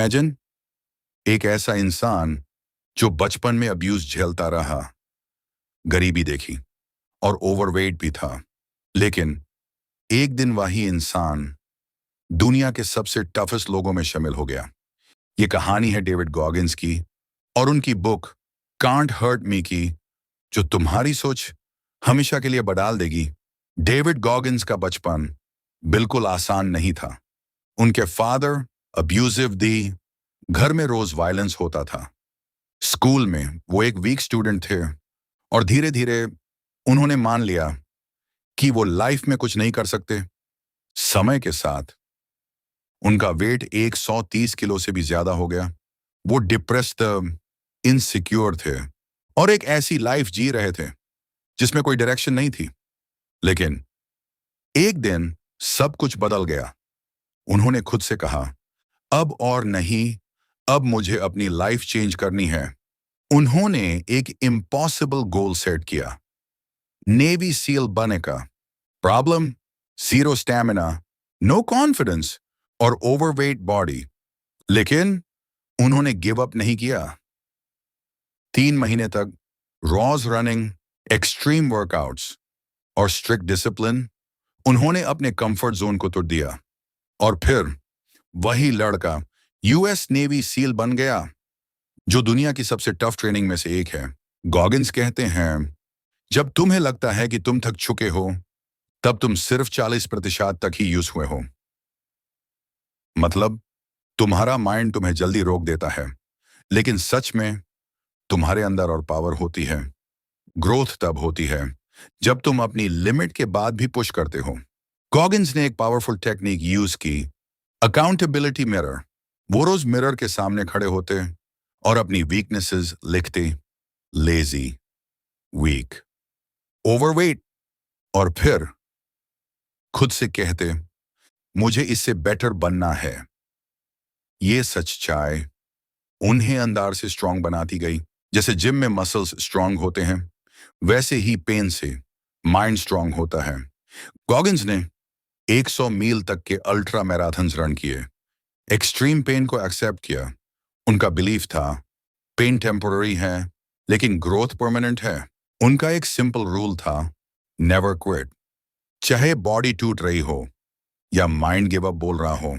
Imagine एक ऐसा इंसान जो बचपन में अब्यूज झेलता रहा, गरीबी देखी और ओवरवेट भी था। लेकिन एक दिन वही इंसान दुनिया के सबसे टफेस्ट लोगों में शामिल हो गया। ये कहानी है डेविड गॉगिन्स की और उनकी बुक कांट हर्ट मी की, जो तुम्हारी सोच हमेशा के लिए बदल देगी। डेविड गॉगिन्स का बचपन बिल्कुल आसान नहीं था। उनके फादर अब्यूजिव दी, घर में रोज वायलेंस होता था। स्कूल में वो एक वीक स्टूडेंट थे और धीरे धीरे उन्होंने मान लिया कि वो लाइफ में कुछ नहीं कर सकते। समय के साथ उनका वेट 130 किलो से भी ज्यादा हो गया। वो डिप्रेस्ड, इनसिक्योर थे और एक ऐसी लाइफ जी रहे थे जिसमें कोई डायरेक्शन नहीं थी। लेकिन एक दिन सब कुछ बदल गया। उन्होंने खुद से कहा, अब और नहीं, अब मुझे अपनी लाइफ चेंज करनी है। उन्होंने एक इम्पॉसिबल गोल सेट किया, नेवी सील बनने का। Problem, zero stamina, no confidence और ओवरवेट बॉडी। लेकिन उन्होंने गिव अप नहीं किया। 3 महीने तक रोज रनिंग, एक्सट्रीम वर्कआउट्स और स्ट्रिक्ट डिसिप्लिन, उन्होंने अपने कंफर्ट जोन को तोड़ दिया। और फिर वही लड़का यूएस नेवी सील बन गया, जो दुनिया की सबसे टफ ट्रेनिंग में से एक है। गॉगिन्स कहते हैं, जब तुम्हें लगता है कि तुम थक चुके हो, तब तुम सिर्फ 40% तक ही यूज हुए हो। मतलब तुम्हारा माइंड तुम्हें जल्दी रोक देता है, लेकिन सच में तुम्हारे अंदर और पावर होती है। ग्रोथ तब होती है जब तुम अपनी लिमिट के बाद भी पुश करते हो। गॉगिन्स ने एक पावरफुल टेक्निक यूज की, अकाउंटेबिलिटी मिरर। वो रोज मिरर के सामने खड़े होते और अपनी वीकनेसेस लिखते, लेजी, वीक, ओवरवेट, और फिर खुद से कहते, मुझे इससे बेटर बनना है। ये सच्चाई उन्हें अंदर से स्ट्रांग बनाती गई। जैसे जिम में मसल्स स्ट्रांग होते हैं, वैसे ही पेन से माइंड स्ट्रांग होता है। गॉगिन्स ने 100 मील तक के अल्ट्रा मैराथन्स रन किए, एक्सट्रीम पेन को एक्सेप्ट किया। उनका बिलीफ था, पेन टेम्पररी है लेकिन ग्रोथ परमानेंट है। उनका एक सिंपल रूल था, नेवर क्विट। चाहे बॉडी टूट रही हो या माइंड गिव अप बोल रहा हो,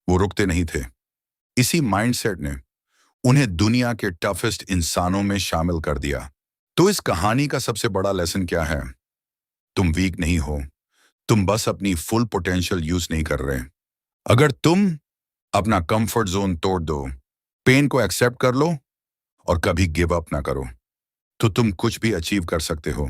वो रुकते नहीं थे। इसी माइंडसेट ने उन्हें दुनिया के टफेस्ट इंसानों में शामिल कर दिया। तो इस कहानी का सबसे बड़ा लेसन क्या है? तुम वीक नहीं हो, तुम बस अपनी फुल पोटेंशियल यूज नहीं कर रहे। अगर तुम अपना कंफर्ट जोन तोड़ दो, पेन को एक्सेप्ट कर लो और कभी गिव अप ना करो, तो तुम कुछ भी अचीव कर सकते हो।